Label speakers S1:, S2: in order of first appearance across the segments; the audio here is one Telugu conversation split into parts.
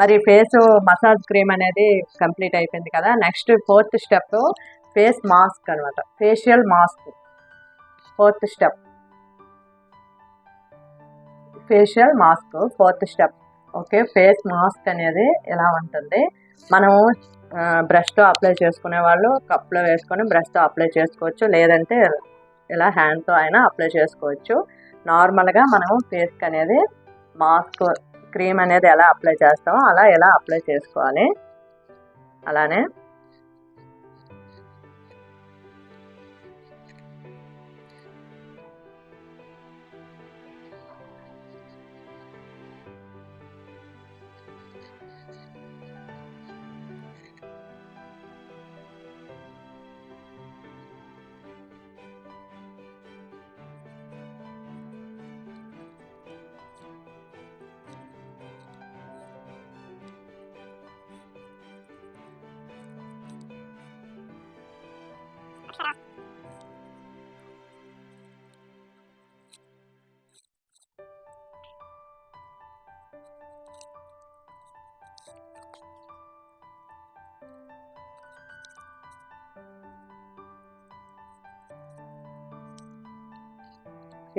S1: మరి ఫేస్ మసాజ్ క్రీమ్ అనేది కంప్లీట్ అయిపోయింది కదా. Next 4th step face mask అనమాట. Facial mask 4th step. Facial mask 4th step. Okay, face mask అనేది ఎలా ఉంటుంది, మనం బ్రష్తో అప్లై చేసుకునే వాళ్ళు కప్లో వేసుకొని బ్రష్తో అప్లై చేసుకోవచ్చు, లేదంటే ఇలా హ్యాండ్తో అయినా అప్లై చేసుకోవచ్చు. నార్మల్గా మనం ఫేస్కి అనేది మాస్క్ క్రీమ్ అనేది ఎలా అప్లై చేస్తామో అలా ఎలా అప్లై చేసుకోవాలి. అలానే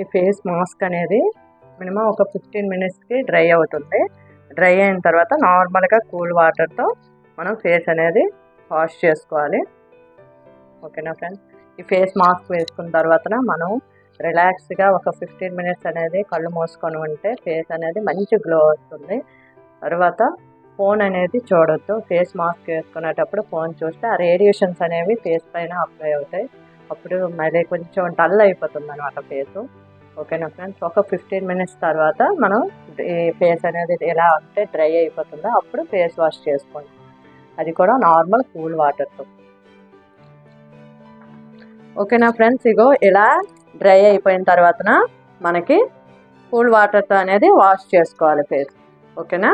S1: ఈ ఫేస్ మాస్క్ అనేది మినిమం ఒక 15 మినిట్స్కి డ్రై అవుతుంది. డ్రై అయిన తర్వాత నార్మల్గా కూల్ వాటర్తో మనం ఫేస్ అనేది వాష్ చేసుకోవాలి. ఓకేనా ఫ్రెండ్స్, ఈ ఫేస్ మాస్క్ వేసుకున్న తర్వాత మనం రిలాక్స్గా ఒక 15 మినిట్స్ అనేది కళ్ళు మూసుకొని ఉంటే ఫేస్ అనేది మంచి గ్లో వస్తుంది. తర్వాత ఫోన్ అనేది చూడొద్దు. ఫేస్ మాస్క్ వేసుకునేటప్పుడు ఫోన్ చూస్తే ఆ రేడియేషన్స్ అనేవి ఫేస్ పైన అప్లై అవుతాయి. అప్పుడు మళ్ళీ కొంచెం డల్ అయిపోతుంది అనమాట ఫేసు. ఓకేనా ఫ్రెండ్స్, ఒక 15 మినిట్స్ తర్వాత మనం ఈ ఫేస్ అనేది ఎలా అంటే డ్రై అయిపోతుందో అప్పుడు ఫేస్ వాష్ చేసుకోండి, అది కూడా నార్మల్ కూల్ వాటర్తో. ఓకేనా ఫ్రెండ్స్, ఇగో ఇలా డ్రై అయిపోయిన తర్వాత మనకి కూల్ వాటర్తో అనేది వాష్ చేసుకోవాలి ఫేస్. ఓకేనా,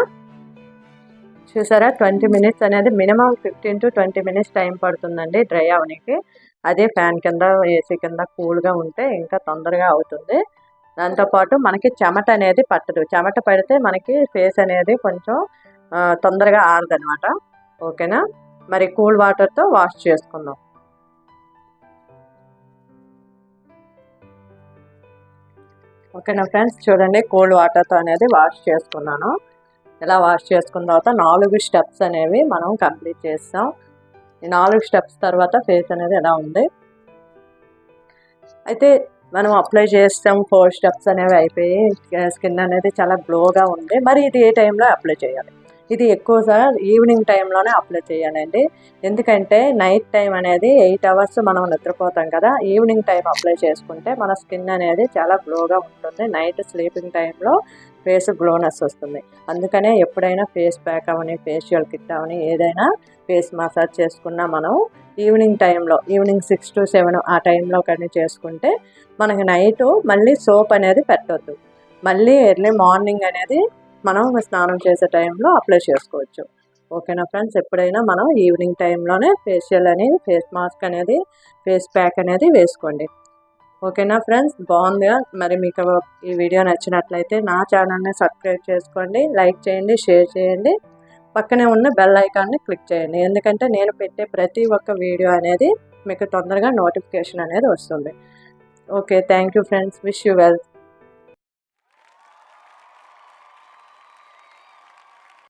S1: చూసారా 20 మినిట్స్ అనేది మినిమం 15 to 20 మినిట్స్ టైం పడుతుందండి డ్రై అవడానికి. అదే ఫ్యాన్ కింద ఏసీ కింద కూల్గా ఉంటే ఇంకా తొందరగా అవుతుంది. దాంతోపాటు మనకి చెమట అనేది పట్టదు. చెమట పడితే మనకి ఫేస్ అనేది కొంచెం తొందరగా ఆరదనమాట. ఓకేనా, మరి కూల్ వాటర్తో వాష్ చేసుకుందాం. ఓకేనా ఫ్రెండ్స్, చూడండి కూల్ వాటర్తో అనేది వాష్ చేసుకున్నాను. ఇలా వాష్ చేసుకున్న తర్వాత 4 స్టెప్స్ అనేవి మనం కంప్లీట్ చేస్తాం. ఈ 4 స్టెప్స్ తర్వాత ఫేస్ అనేది ఎలా ఉంది. అయితే మనం అప్లై చేస్తాం, 4 స్టెప్స్ అనేవి అయిపోయి స్కిన్ అనేది చాలా గ్లోగా ఉంది. మరి ఇది ఏ టైంలో అప్లై చేయాలి? ఇది ఎక్కువగా ఈవినింగ్ టైంలోనే అప్లై చేయాలండి. ఎందుకంటే నైట్ టైం అనేది 8 అవర్స్ మనం నిద్రపోతాం కదా. ఈవినింగ్ టైం అప్లై చేసుకుంటే మన స్కిన్ అనేది చాలా గ్లోగా ఉంటుంది. నైట్ స్లీపింగ్ టైంలో ఫేస్ గ్లోనెస్ వస్తుంది. అందుకనే ఎప్పుడైనా ఫేస్ ప్యాక్ అవని, ఫేషియల్ కిట్ అవని, ఏదైనా ఫేస్ మసాజ్ చేసుకున్నా మనం ఈవినింగ్ టైంలో, ఈవినింగ్ 6 to 7 ఆ టైంలో కానీ చేసుకుంటే మనకి నైట్ మళ్ళీ సోప్ అనేది పెట్టొద్దు. మళ్ళీ ఎర్లీ మార్నింగ్ అనేది మనం స్నానం చేసే టైంలో అప్లై చేసుకోవచ్చు. ఓకేనా ఫ్రెండ్స్, ఎప్పుడైనా మనం ఈవినింగ్ టైంలోనే ఫేషియల్ అనేది, ఫేస్ మాస్క్ అనేది, ఫేస్ ప్యాక్ అనేది వేసుకోండి. ఓకేనా ఫ్రెండ్స్, బాగుందిగా. మరి మీకు ఈ వీడియో నచ్చినట్లయితే నా ఛానల్ని సబ్స్క్రైబ్ చేసుకోండి, లైక్ చేయండి, షేర్ చేయండి, పక్కనే ఉన్న బెల్ ఐకాన్ని క్లిక్ చేయండి. ఎందుకంటే నేను పెట్టే ప్రతి ఒక్క వీడియో అనేది మీకు తొందరగా నోటిఫికేషన్ అనేది వస్తుంది. Okay, thank you friends, wish you well.